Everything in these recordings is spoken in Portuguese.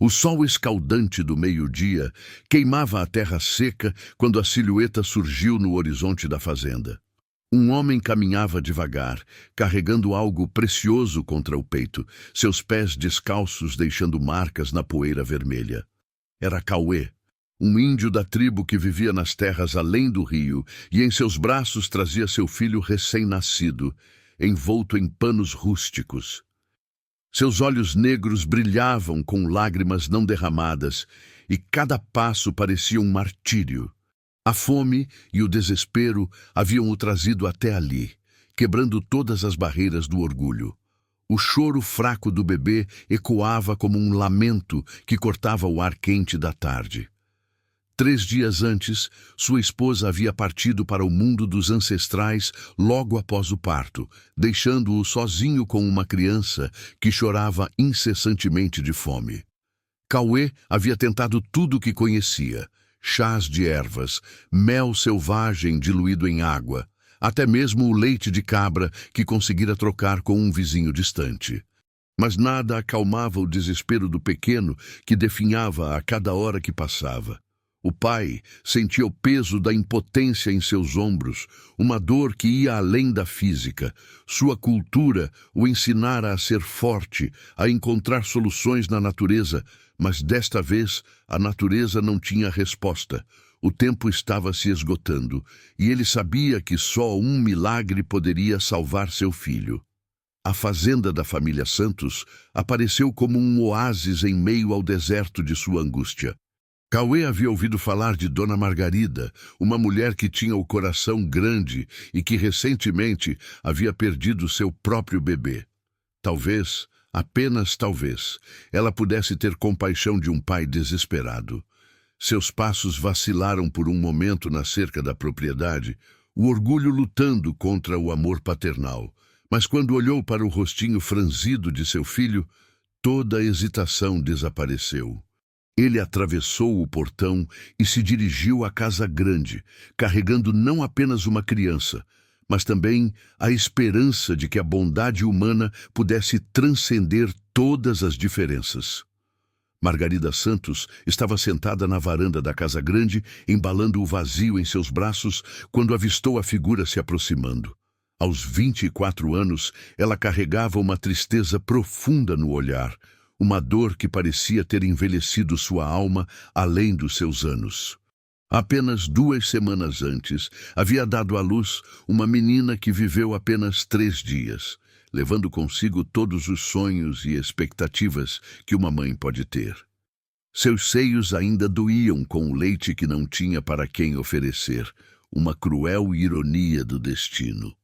O sol escaldante do meio-dia queimava a terra seca quando a silhueta surgiu no horizonte da fazenda. Um homem caminhava devagar, carregando algo precioso contra o peito, seus pés descalços deixando marcas na poeira vermelha. Era Cauê, um índio da tribo que vivia nas terras além do rio, e em seus braços trazia seu filho recém-nascido, envolto em panos rústicos. Seus olhos negros brilhavam com lágrimas não derramadas, e cada passo parecia um martírio. A fome e o desespero haviam o trazido até ali, quebrando todas as barreiras do orgulho. O choro fraco do bebê ecoava como um lamento que cortava o ar quente da tarde. 3 dias antes, sua esposa havia partido para o mundo dos ancestrais logo após o parto, deixando-o sozinho com uma criança que chorava incessantemente de fome. Cauê havia tentado tudo o que conhecia: chás de ervas, mel selvagem diluído em água, até mesmo o leite de cabra que conseguira trocar com um vizinho distante. Mas nada acalmava o desespero do pequeno, que definhava a cada hora que passava. O pai sentia o peso da impotência em seus ombros, uma dor que ia além da física. Sua cultura o ensinara a ser forte, a encontrar soluções na natureza, mas desta vez a natureza não tinha resposta. O tempo estava se esgotando, e ele sabia que só um milagre poderia salvar seu filho. A fazenda da família Santos apareceu como um oásis em meio ao deserto de sua angústia. Cauê havia ouvido falar de Dona Margarida, uma mulher que tinha o coração grande e que recentemente havia perdido seu próprio bebê. Talvez, apenas talvez, ela pudesse ter compaixão de um pai desesperado. Seus passos vacilaram por um momento na cerca da propriedade, o orgulho lutando contra o amor paternal. Mas quando olhou para o rostinho franzido de seu filho, toda a hesitação desapareceu. Ele atravessou o portão e se dirigiu à casa grande, carregando não apenas uma criança, mas também a esperança de que a bondade humana pudesse transcender todas as diferenças. Margarida Santos estava sentada na varanda da casa grande, embalando o vazio em seus braços, quando avistou a figura se aproximando. Aos 24 anos, ela carregava uma tristeza profunda no olhar, uma dor que parecia ter envelhecido sua alma além dos seus anos. Apenas 2 semanas antes, havia dado à luz uma menina que viveu apenas 3 dias, levando consigo todos os sonhos e expectativas que uma mãe pode ter. Seus seios ainda doíam com o leite que não tinha para quem oferecer, uma cruel ironia do destino.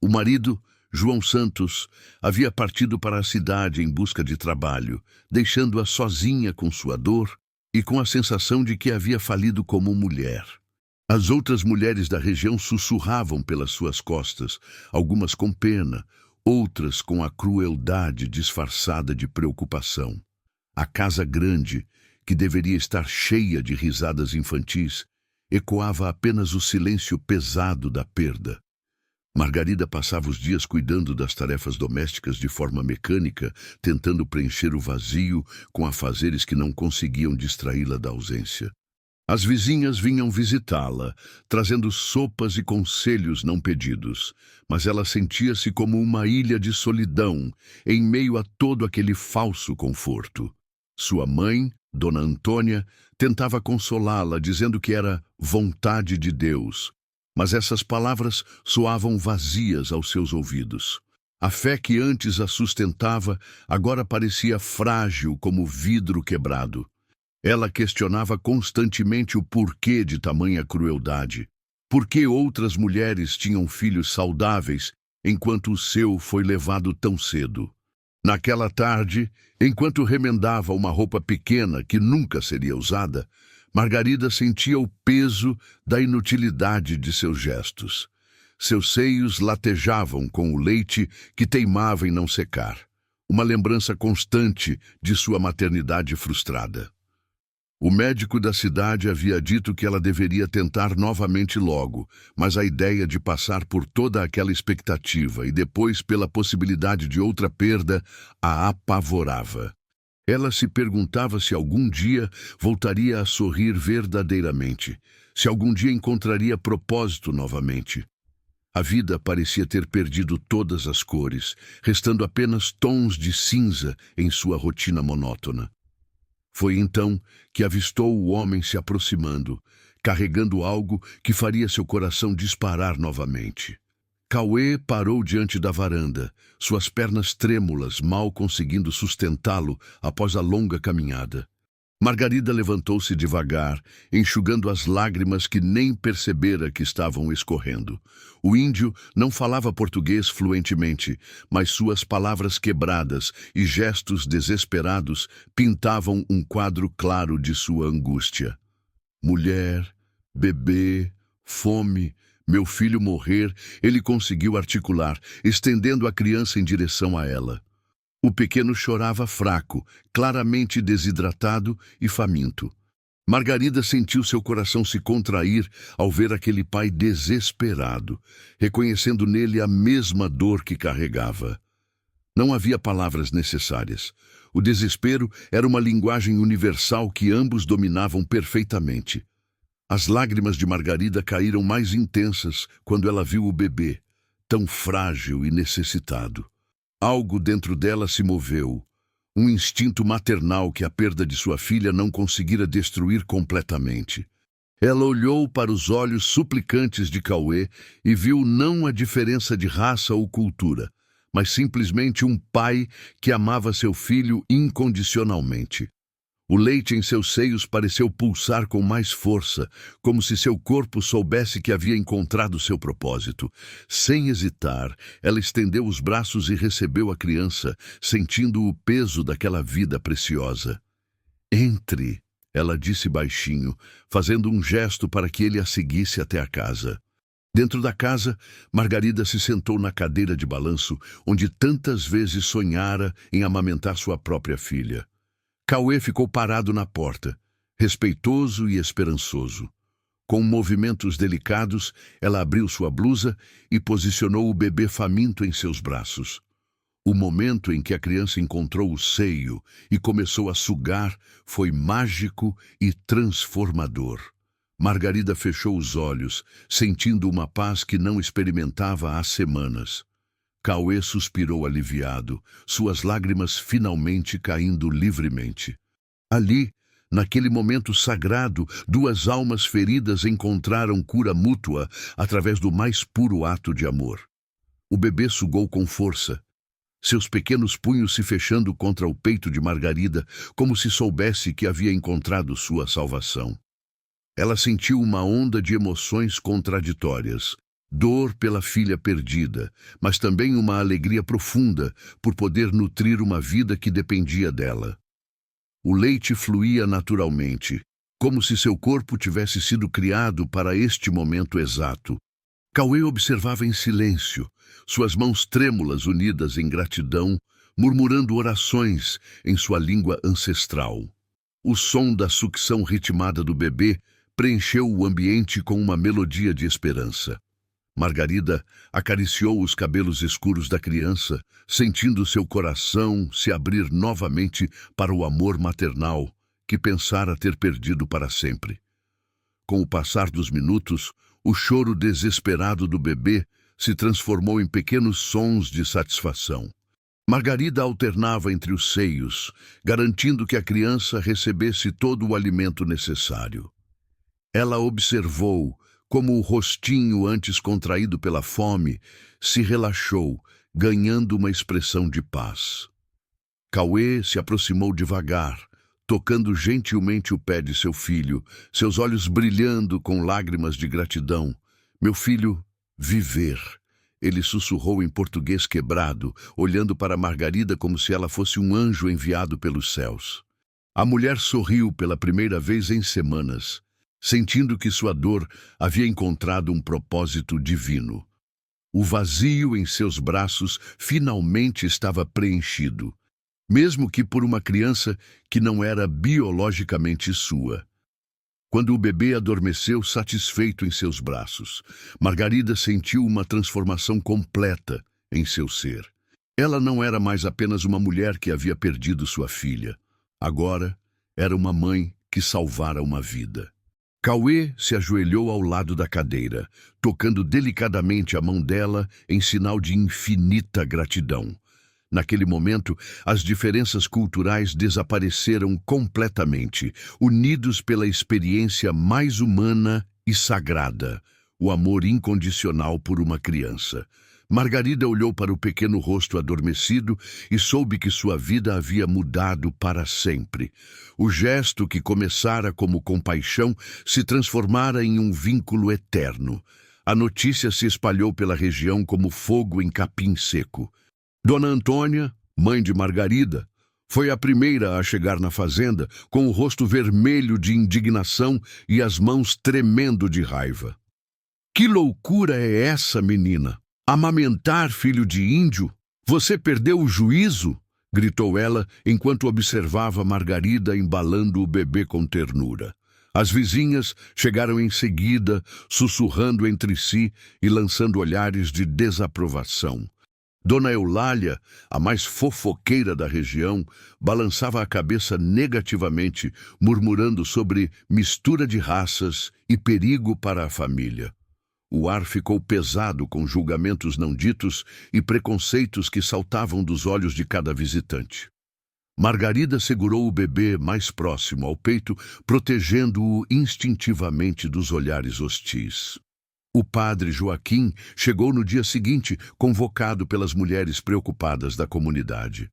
O marido, João Santos, havia partido para a cidade em busca de trabalho, deixando-a sozinha com sua dor e com a sensação de que havia falido como mulher. As outras mulheres da região sussurravam pelas suas costas, algumas com pena, outras com a crueldade disfarçada de preocupação. A casa grande, que deveria estar cheia de risadas infantis, ecoava apenas o silêncio pesado da perda. Margarida passava os dias cuidando das tarefas domésticas de forma mecânica, tentando preencher o vazio com afazeres que não conseguiam distraí-la da ausência. As vizinhas vinham visitá-la, trazendo sopas e conselhos não pedidos, mas ela sentia-se como uma ilha de solidão, em meio a todo aquele falso conforto. Sua mãe, Dona Antônia, tentava consolá-la, dizendo que era vontade de Deus, mas essas palavras soavam vazias aos seus ouvidos. A fé que antes a sustentava agora parecia frágil como vidro quebrado. Ela questionava constantemente o porquê de tamanha crueldade. Por que outras mulheres tinham filhos saudáveis, enquanto o seu foi levado tão cedo? Naquela tarde, enquanto remendava uma roupa pequena que nunca seria usada, Margarida sentia o peso da inutilidade de seus gestos. Seus seios latejavam com o leite que teimava em não secar, uma lembrança constante de sua maternidade frustrada. O médico da cidade havia dito que ela deveria tentar novamente logo, mas a ideia de passar por toda aquela expectativa e depois pela possibilidade de outra perda a apavorava. Ela se perguntava se algum dia voltaria a sorrir verdadeiramente, se algum dia encontraria propósito novamente. A vida parecia ter perdido todas as cores, restando apenas tons de cinza em sua rotina monótona. Foi então que avistou o homem se aproximando, carregando algo que faria seu coração disparar novamente. Cauê parou diante da varanda, suas pernas trêmulas, mal conseguindo sustentá-lo após a longa caminhada. Margarida levantou-se devagar, enxugando as lágrimas que nem percebera que estavam escorrendo. O índio não falava português fluentemente, mas suas palavras quebradas e gestos desesperados pintavam um quadro claro de sua angústia. Mulher, bebê, fome, meu filho morrer, ele conseguiu articular, estendendo a criança em direção a ela. O pequeno chorava fraco, claramente desidratado e faminto. Margarida sentiu seu coração se contrair ao ver aquele pai desesperado, reconhecendo nele a mesma dor que carregava. Não havia palavras necessárias. O desespero era uma linguagem universal que ambos dominavam perfeitamente. As lágrimas de Margarida caíram mais intensas quando ela viu o bebê, tão frágil e necessitado. Algo dentro dela se moveu, um instinto maternal que a perda de sua filha não conseguira destruir completamente. Ela olhou para os olhos suplicantes de Cauê e viu não a diferença de raça ou cultura, mas simplesmente um pai que amava seu filho incondicionalmente. O leite em seus seios pareceu pulsar com mais força, como se seu corpo soubesse que havia encontrado seu propósito. Sem hesitar, ela estendeu os braços e recebeu a criança, sentindo o peso daquela vida preciosa. "Entre", ela disse baixinho, fazendo um gesto para que ele a seguisse até a casa. Dentro da casa, Margarida se sentou na cadeira de balanço, onde tantas vezes sonhara em amamentar sua própria filha. Cauê ficou parado na porta, respeitoso e esperançoso. Com movimentos delicados, ela abriu sua blusa e posicionou o bebê faminto em seus braços. O momento em que a criança encontrou o seio e começou a sugar foi mágico e transformador. Margarida fechou os olhos, sentindo uma paz que não experimentava há semanas. Cauê suspirou aliviado, suas lágrimas finalmente caindo livremente. Ali, naquele momento sagrado, duas almas feridas encontraram cura mútua através do mais puro ato de amor. O bebê sugou com força, seus pequenos punhos se fechando contra o peito de Margarida, como se soubesse que havia encontrado sua salvação. Ela sentiu uma onda de emoções contraditórias. Dor pela filha perdida, mas também uma alegria profunda por poder nutrir uma vida que dependia dela. O leite fluía naturalmente, como se seu corpo tivesse sido criado para este momento exato. Cauê observava em silêncio, suas mãos trêmulas unidas em gratidão, murmurando orações em sua língua ancestral. O som da sucção ritmada do bebê preencheu o ambiente com uma melodia de esperança. Margarida acariciou os cabelos escuros da criança, sentindo seu coração se abrir novamente para o amor maternal que pensara ter perdido para sempre. Com o passar dos minutos, o choro desesperado do bebê se transformou em pequenos sons de satisfação. Margarida alternava entre os seios, garantindo que a criança recebesse todo o alimento necessário. Ela observou como o rostinho antes contraído pela fome se relaxou, ganhando uma expressão de paz. Cauê se aproximou devagar, tocando gentilmente o pé de seu filho, seus olhos brilhando com lágrimas de gratidão. "Meu filho, viver", ele sussurrou em português quebrado, olhando para Margarida como se ela fosse um anjo enviado pelos céus. A mulher sorriu pela primeira vez em semanas, sentindo que sua dor havia encontrado um propósito divino. O vazio em seus braços finalmente estava preenchido, mesmo que por uma criança que não era biologicamente sua. Quando o bebê adormeceu satisfeito em seus braços, Margarida sentiu uma transformação completa em seu ser. Ela não era mais apenas uma mulher que havia perdido sua filha. Agora era uma mãe que salvara uma vida. Cauê se ajoelhou ao lado da cadeira, tocando delicadamente a mão dela em sinal de infinita gratidão. Naquele momento, as diferenças culturais desapareceram completamente, unidos pela experiência mais humana e sagrada, o amor incondicional por uma criança. Margarida olhou para o pequeno rosto adormecido e soube que sua vida havia mudado para sempre. O gesto que começara como compaixão se transformara em um vínculo eterno. A notícia se espalhou pela região como fogo em capim seco. Dona Antônia, mãe de Margarida, foi a primeira a chegar na fazenda com o rosto vermelho de indignação e as mãos tremendo de raiva. "Que loucura é essa, menina? Amamentar filho de índio? Você perdeu o juízo?" gritou ela enquanto observava Margarida embalando o bebê com ternura. As vizinhas chegaram em seguida, sussurrando entre si e lançando olhares de desaprovação. Dona Eulália, a mais fofoqueira da região, balançava a cabeça negativamente, murmurando sobre mistura de raças e perigo para a família. O ar ficou pesado com julgamentos não ditos e preconceitos que saltavam dos olhos de cada visitante. Margarida segurou o bebê mais próximo ao peito, protegendo-o instintivamente dos olhares hostis. O padre Joaquim chegou no dia seguinte, convocado pelas mulheres preocupadas da comunidade.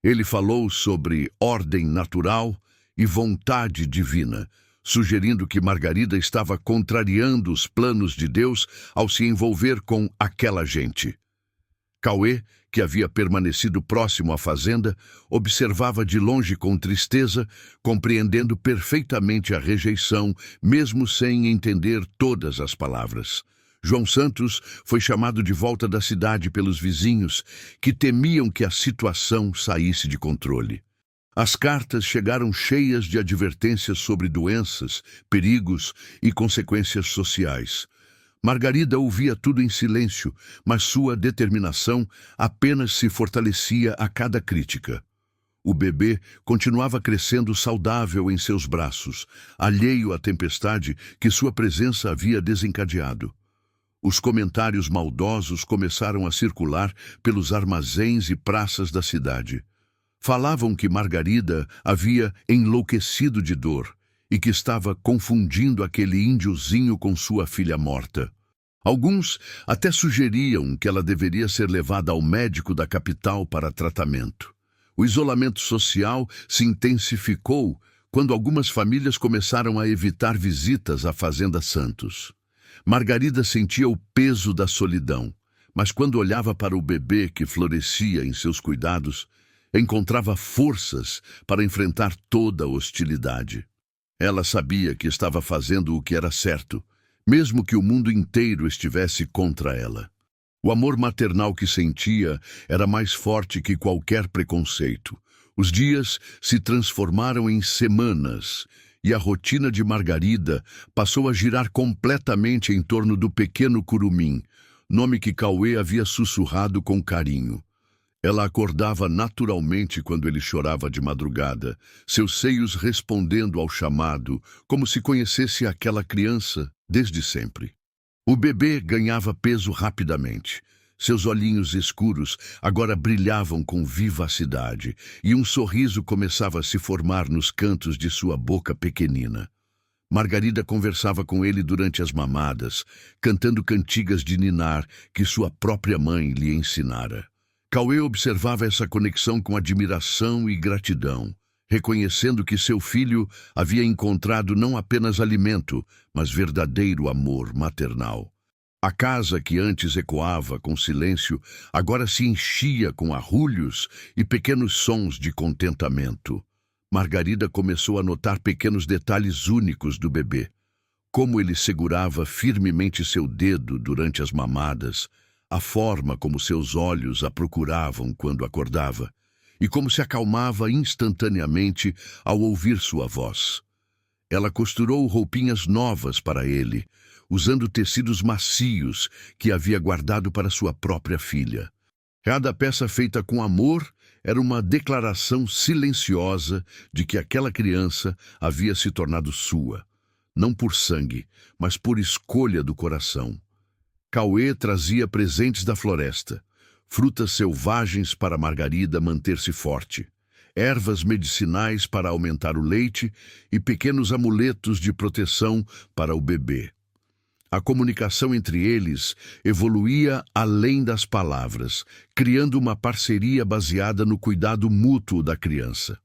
Ele falou sobre ordem natural e vontade divina, sugerindo que Margarida estava contrariando os planos de Deus ao se envolver com aquela gente. Cauê, que havia permanecido próximo à fazenda, observava de longe com tristeza, compreendendo perfeitamente a rejeição, mesmo sem entender todas as palavras. João Santos foi chamado de volta da cidade pelos vizinhos, que temiam que a situação saísse de controle. As cartas chegaram cheias de advertências sobre doenças, perigos e consequências sociais. Margarida ouvia tudo em silêncio, mas sua determinação apenas se fortalecia a cada crítica. O bebê continuava crescendo saudável em seus braços, alheio à tempestade que sua presença havia desencadeado. Os comentários maldosos começaram a circular pelos armazéns e praças da cidade. Falavam que Margarida havia enlouquecido de dor e que estava confundindo aquele índiozinho com sua filha morta. Alguns até sugeriam que ela deveria ser levada ao médico da capital para tratamento. O isolamento social se intensificou quando algumas famílias começaram a evitar visitas à Fazenda Santos. Margarida sentia o peso da solidão, mas quando olhava para o bebê que florescia em seus cuidados, encontrava forças para enfrentar toda a hostilidade. Ela sabia que estava fazendo o que era certo, mesmo que o mundo inteiro estivesse contra ela. O amor maternal que sentia era mais forte que qualquer preconceito. Os dias se transformaram em semanas e a rotina de Margarida passou a girar completamente em torno do pequeno Curumim, nome que Cauê havia sussurrado com carinho. Ela acordava naturalmente quando ele chorava de madrugada, seus seios respondendo ao chamado, como se conhecesse aquela criança desde sempre. O bebê ganhava peso rapidamente. Seus olhinhos escuros agora brilhavam com vivacidade, e um sorriso começava a se formar nos cantos de sua boca pequenina. Margarida conversava com ele durante as mamadas, cantando cantigas de ninar que sua própria mãe lhe ensinara. Cauê observava essa conexão com admiração e gratidão, reconhecendo que seu filho havia encontrado não apenas alimento, mas verdadeiro amor maternal. A casa que antes ecoava com silêncio, agora se enchia com arrulhos e pequenos sons de contentamento. Margarida começou a notar pequenos detalhes únicos do bebê. Como ele segurava firmemente seu dedo durante as mamadas, a forma como seus olhos a procuravam quando acordava, e como se acalmava instantaneamente ao ouvir sua voz. Ela costurou roupinhas novas para ele, usando tecidos macios que havia guardado para sua própria filha. Cada peça feita com amor era uma declaração silenciosa de que aquela criança havia se tornado sua, não por sangue, mas por escolha do coração. Cauê trazia presentes da floresta, frutas selvagens para Margarida manter-se forte, ervas medicinais para aumentar o leite e pequenos amuletos de proteção para o bebê. A comunicação entre eles evoluía além das palavras, criando uma parceria baseada no cuidado mútuo da criança.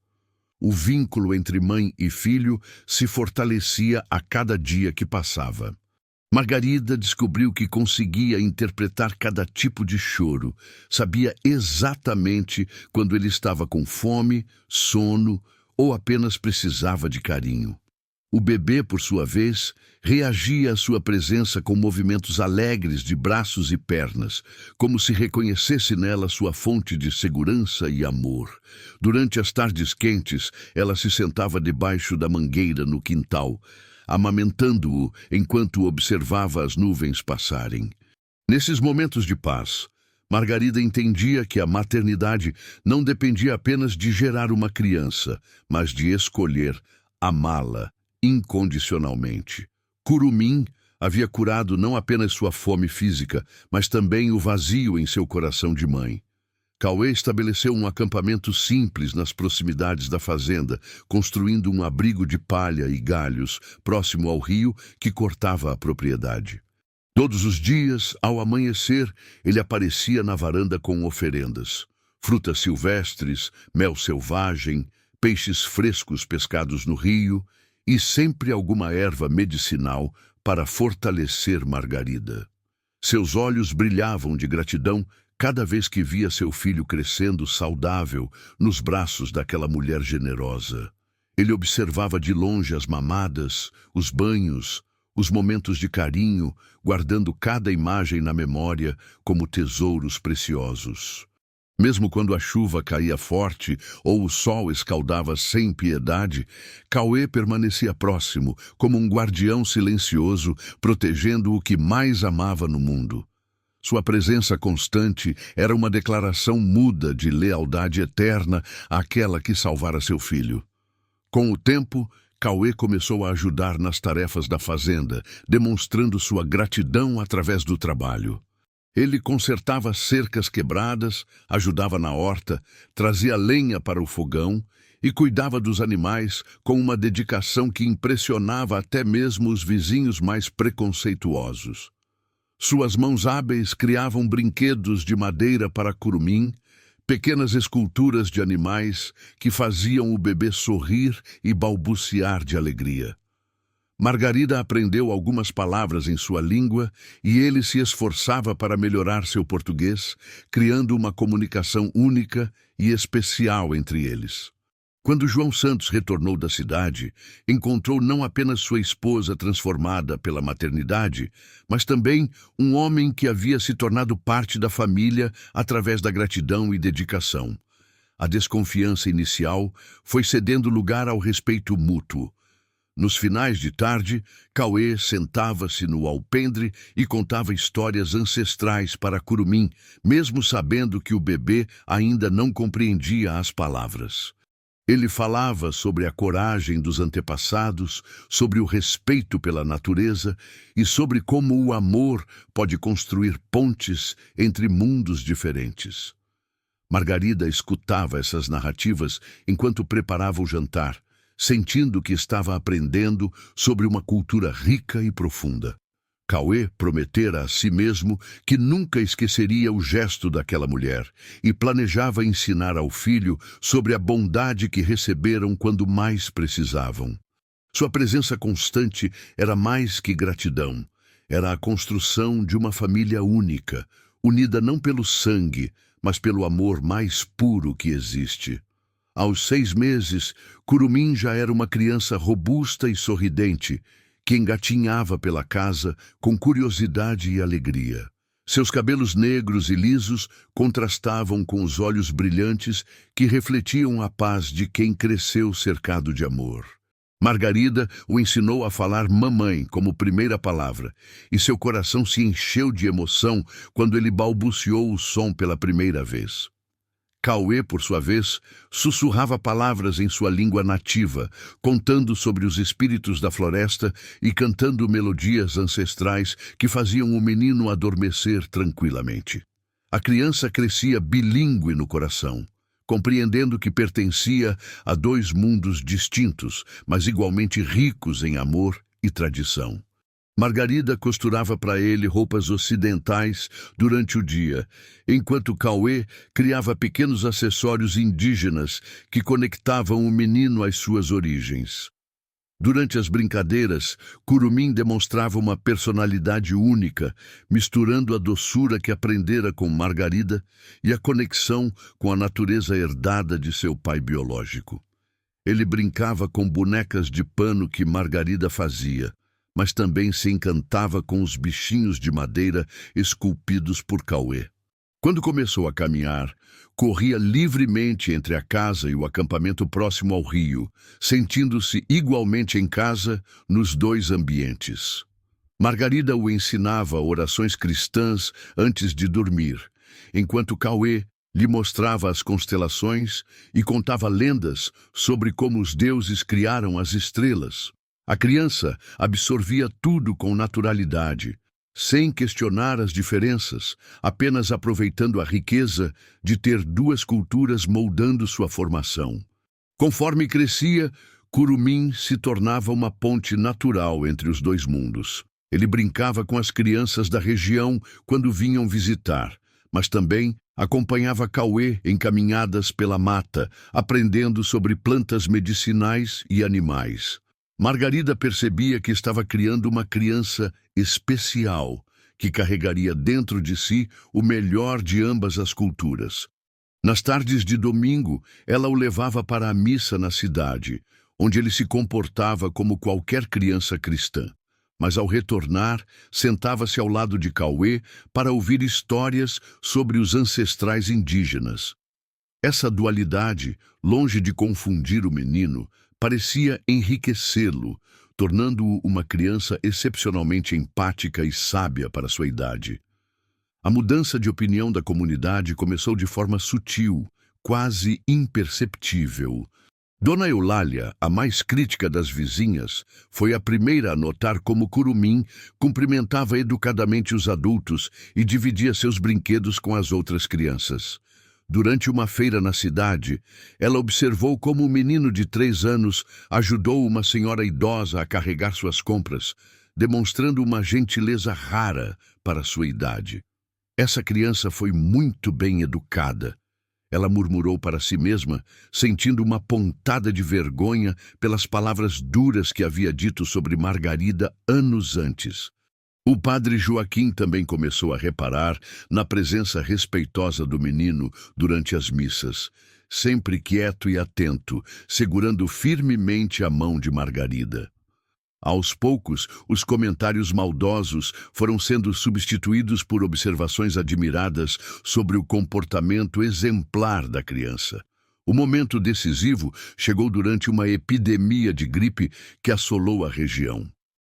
O vínculo entre mãe e filho se fortalecia a cada dia que passava. Margarida descobriu que conseguia interpretar cada tipo de choro, sabia exatamente quando ele estava com fome, sono ou apenas precisava de carinho. O bebê, por sua vez, reagia à sua presença com movimentos alegres de braços e pernas, como se reconhecesse nela sua fonte de segurança e amor. Durante as tardes quentes, ela se sentava debaixo da mangueira no quintal, amamentando-o enquanto observava as nuvens passarem. Nesses momentos de paz, Margarida entendia que a maternidade não dependia apenas de gerar uma criança, mas de escolher amá-la incondicionalmente. Curumim havia curado não apenas sua fome física, mas também o vazio em seu coração de mãe. Cauê estabeleceu um acampamento simples nas proximidades da fazenda, construindo um abrigo de palha e galhos próximo ao rio que cortava a propriedade. Todos os dias, ao amanhecer, ele aparecia na varanda com oferendas: frutas silvestres, mel selvagem, peixes frescos pescados no rio e sempre alguma erva medicinal para fortalecer Margarida. Seus olhos brilhavam de gratidão cada vez que via seu filho crescendo saudável nos braços daquela mulher generosa. Ele observava de longe as mamadas, os banhos, os momentos de carinho, guardando cada imagem na memória como tesouros preciosos. Mesmo quando a chuva caía forte ou o sol escaldava sem piedade, Cauê permanecia próximo, como um guardião silencioso, protegendo o que mais amava no mundo. Sua presença constante era uma declaração muda de lealdade eterna àquela que salvara seu filho. Com o tempo, Cauê começou a ajudar nas tarefas da fazenda, demonstrando sua gratidão através do trabalho. Ele consertava cercas quebradas, ajudava na horta, trazia lenha para o fogão e cuidava dos animais com uma dedicação que impressionava até mesmo os vizinhos mais preconceituosos. Suas mãos hábeis criavam brinquedos de madeira para Curumim, pequenas esculturas de animais que faziam o bebê sorrir e balbuciar de alegria. Margarida aprendeu algumas palavras em sua língua e ele se esforçava para melhorar seu português, criando uma comunicação única e especial entre eles. Quando João Santos retornou da cidade, encontrou não apenas sua esposa transformada pela maternidade, mas também um homem que havia se tornado parte da família através da gratidão e dedicação. A desconfiança inicial foi cedendo lugar ao respeito mútuo. Nos finais de tarde, Cauê sentava-se no alpendre e contava histórias ancestrais para Curumim, mesmo sabendo que o bebê ainda não compreendia as palavras. Ele falava sobre a coragem dos antepassados, sobre o respeito pela natureza e sobre como o amor pode construir pontes entre mundos diferentes. Margarida escutava essas narrativas enquanto preparava o jantar, sentindo que estava aprendendo sobre uma cultura rica e profunda. Cauê prometera a si mesmo que nunca esqueceria o gesto daquela mulher e planejava ensinar ao filho sobre a bondade que receberam quando mais precisavam. Sua presença constante era mais que gratidão, era a construção de uma família única, unida não pelo sangue, mas pelo amor mais puro que existe. Aos 6 meses, Curumim já era uma criança robusta e sorridente, que engatinhava pela casa com curiosidade e alegria. Seus cabelos negros e lisos contrastavam com os olhos brilhantes que refletiam a paz de quem cresceu cercado de amor. Margarida o ensinou a falar mamãe como primeira palavra, e seu coração se encheu de emoção quando ele balbuciou o som pela primeira vez. Cauê, por sua vez, sussurrava palavras em sua língua nativa, contando sobre os espíritos da floresta e cantando melodias ancestrais que faziam o menino adormecer tranquilamente. A criança crescia bilíngue no coração, compreendendo que pertencia a dois mundos distintos, mas igualmente ricos em amor e tradição. Margarida costurava para ele roupas ocidentais durante o dia, enquanto Cauê criava pequenos acessórios indígenas que conectavam o menino às suas origens. Durante as brincadeiras, Curumim demonstrava uma personalidade única, misturando a doçura que aprendera com Margarida e a conexão com a natureza herdada de seu pai biológico. Ele brincava com bonecas de pano que Margarida fazia, mas também se encantava com os bichinhos de madeira esculpidos por Cauê. Quando começou a caminhar, corria livremente entre a casa e o acampamento próximo ao rio, sentindo-se igualmente em casa nos dois ambientes. Margarida o ensinava orações cristãs antes de dormir, enquanto Cauê lhe mostrava as constelações e contava lendas sobre como os deuses criaram as estrelas. A criança absorvia tudo com naturalidade, sem questionar as diferenças, apenas aproveitando a riqueza de ter duas culturas moldando sua formação. Conforme crescia, Curumim se tornava uma ponte natural entre os dois mundos. Ele brincava com as crianças da região quando vinham visitar, mas também acompanhava Cauê em caminhadas pela mata, aprendendo sobre plantas medicinais e animais. Margarida percebia que estava criando uma criança especial, que carregaria dentro de si o melhor de ambas as culturas. Nas tardes de domingo, ela o levava para a missa na cidade, onde ele se comportava como qualquer criança cristã. Mas ao retornar, sentava-se ao lado de Cauê para ouvir histórias sobre os ancestrais indígenas. Essa dualidade, longe de confundir o menino, parecia enriquecê-lo, tornando-o uma criança excepcionalmente empática e sábia para sua idade. A mudança de opinião da comunidade começou de forma sutil, quase imperceptível. Dona Eulália, a mais crítica das vizinhas, foi a primeira a notar como Curumim cumprimentava educadamente os adultos e dividia seus brinquedos com as outras crianças. Durante uma feira na cidade, ela observou como um menino de 3 anos ajudou uma senhora idosa a carregar suas compras, demonstrando uma gentileza rara para sua idade. Essa criança foi muito bem educada. Ela murmurou para si mesma, sentindo uma pontada de vergonha pelas palavras duras que havia dito sobre Margarida anos antes. O padre Joaquim também começou a reparar na presença respeitosa do menino durante as missas, sempre quieto e atento, segurando firmemente a mão de Margarida. Aos poucos, os comentários maldosos foram sendo substituídos por observações admiradas sobre o comportamento exemplar da criança. O momento decisivo chegou durante uma epidemia de gripe que assolou a região.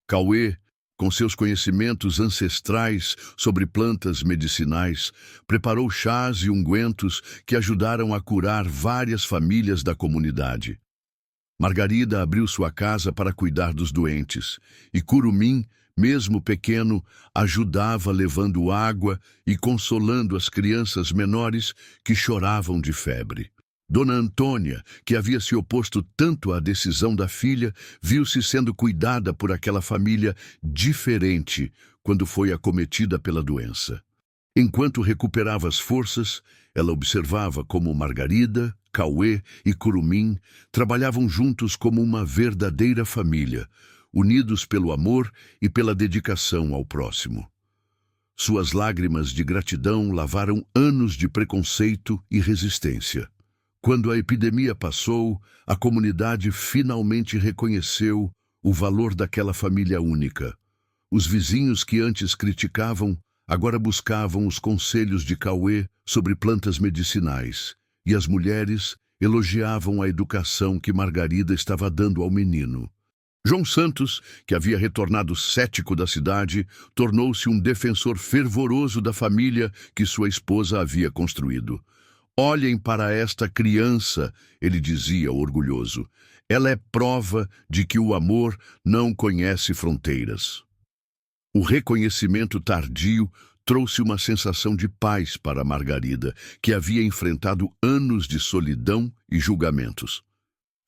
Cauê, com seus conhecimentos ancestrais sobre plantas medicinais, preparou chás e ungüentos que ajudaram a curar várias famílias da comunidade. Margarida abriu sua casa para cuidar dos doentes, e Curumim, mesmo pequeno, ajudava levando água e consolando as crianças menores que choravam de febre. Dona Antônia, que havia se oposto tanto à decisão da filha, viu-se sendo cuidada por aquela família diferente quando foi acometida pela doença. Enquanto recuperava as forças, ela observava como Margarida, Cauê e Curumim trabalhavam juntos como uma verdadeira família, unidos pelo amor e pela dedicação ao próximo. Suas lágrimas de gratidão lavaram anos de preconceito e resistência. Quando a epidemia passou, a comunidade finalmente reconheceu o valor daquela família única. Os vizinhos que antes criticavam, agora buscavam os conselhos de Cauê sobre plantas medicinais, e as mulheres elogiavam a educação que Margarida estava dando ao menino. João Santos, que havia retornado cético da cidade, tornou-se um defensor fervoroso da família que sua esposa havia construído. Olhem para esta criança, ele dizia orgulhoso. Ela é prova de que o amor não conhece fronteiras. O reconhecimento tardio trouxe uma sensação de paz para Margarida, que havia enfrentado anos de solidão e julgamentos.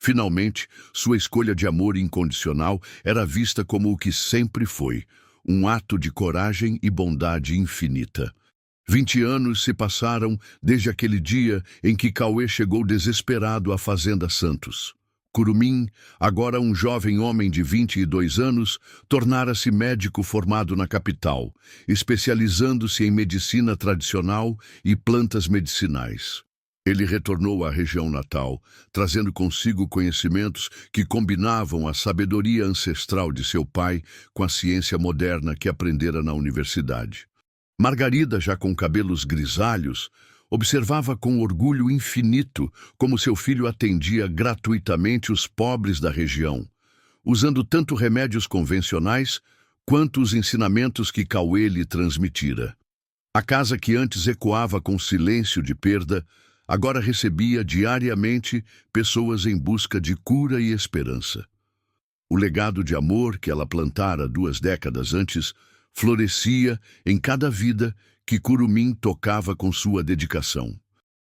Finalmente, sua escolha de amor incondicional era vista como o que sempre foi, um ato de coragem e bondade infinita. 20 anos se passaram desde aquele dia em que Cauê chegou desesperado à Fazenda Santos. Curumim, agora um jovem homem de 22 anos, tornara-se médico formado na capital, especializando-se em medicina tradicional e plantas medicinais. Ele retornou à região natal, trazendo consigo conhecimentos que combinavam a sabedoria ancestral de seu pai com a ciência moderna que aprendera na universidade. Margarida, já com cabelos grisalhos, observava com orgulho infinito como seu filho atendia gratuitamente os pobres da região, usando tanto remédios convencionais quanto os ensinamentos que Cauê lhe transmitira. A casa que antes ecoava com silêncio de perda, agora recebia diariamente pessoas em busca de cura e esperança. O legado de amor que ela plantara 2 décadas antes florescia em cada vida que Curumim tocava com sua dedicação.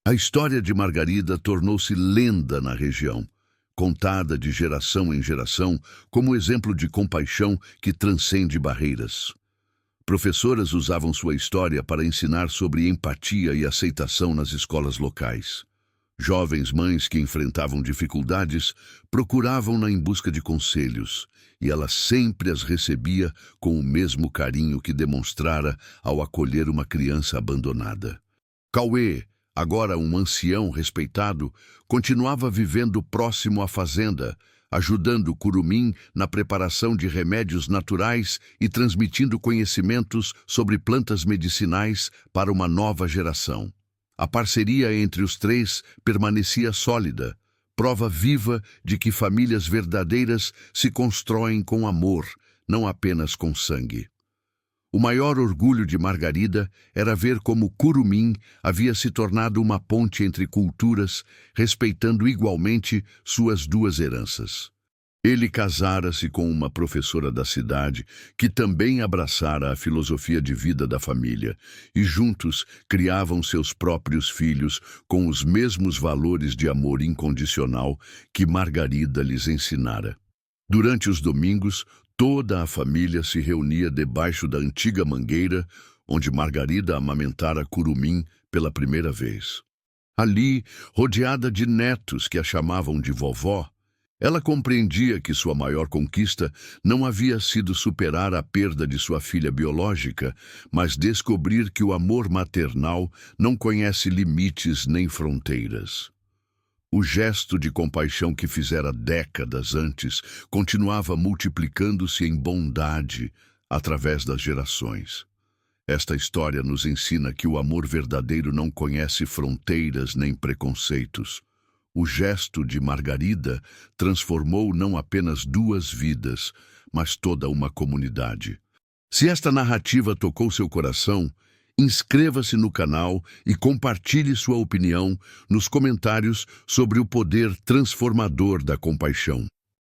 A história de Margarida tornou-se lenda na região, contada de geração em geração como exemplo de compaixão que transcende barreiras. Professoras usavam sua história para ensinar sobre empatia e aceitação nas escolas locais. Jovens mães que enfrentavam dificuldades procuravam-na em busca de conselhos, e ela sempre as recebia com o mesmo carinho que demonstrara ao acolher uma criança abandonada. Cauê, agora um ancião respeitado, continuava vivendo próximo à fazenda, ajudando Curumim na preparação de remédios naturais e transmitindo conhecimentos sobre plantas medicinais para uma nova geração. A parceria entre os 3 permanecia sólida, prova viva de que famílias verdadeiras se constroem com amor, não apenas com sangue. O maior orgulho de Margarida era ver como Curumim havia se tornado uma ponte entre culturas, respeitando igualmente suas 2 heranças. Ele casara-se com uma professora da cidade que também abraçara a filosofia de vida da família, e juntos criavam seus próprios filhos com os mesmos valores de amor incondicional que Margarida lhes ensinara. Durante os domingos, toda a família se reunia debaixo da antiga mangueira, onde Margarida amamentara Curumim pela primeira vez. Ali, rodeada de netos que a chamavam de vovó, ela compreendia que sua maior conquista não havia sido superar a perda de sua filha biológica, mas descobrir que o amor maternal não conhece limites nem fronteiras. O gesto de compaixão que fizera décadas antes continuava multiplicando-se em bondade através das gerações. Esta história nos ensina que o amor verdadeiro não conhece fronteiras nem preconceitos. O gesto de Margarida transformou não apenas 2 vidas, mas toda uma comunidade. Se esta narrativa tocou seu coração, inscreva-se no canal e compartilhe sua opinião nos comentários sobre o poder transformador da compaixão.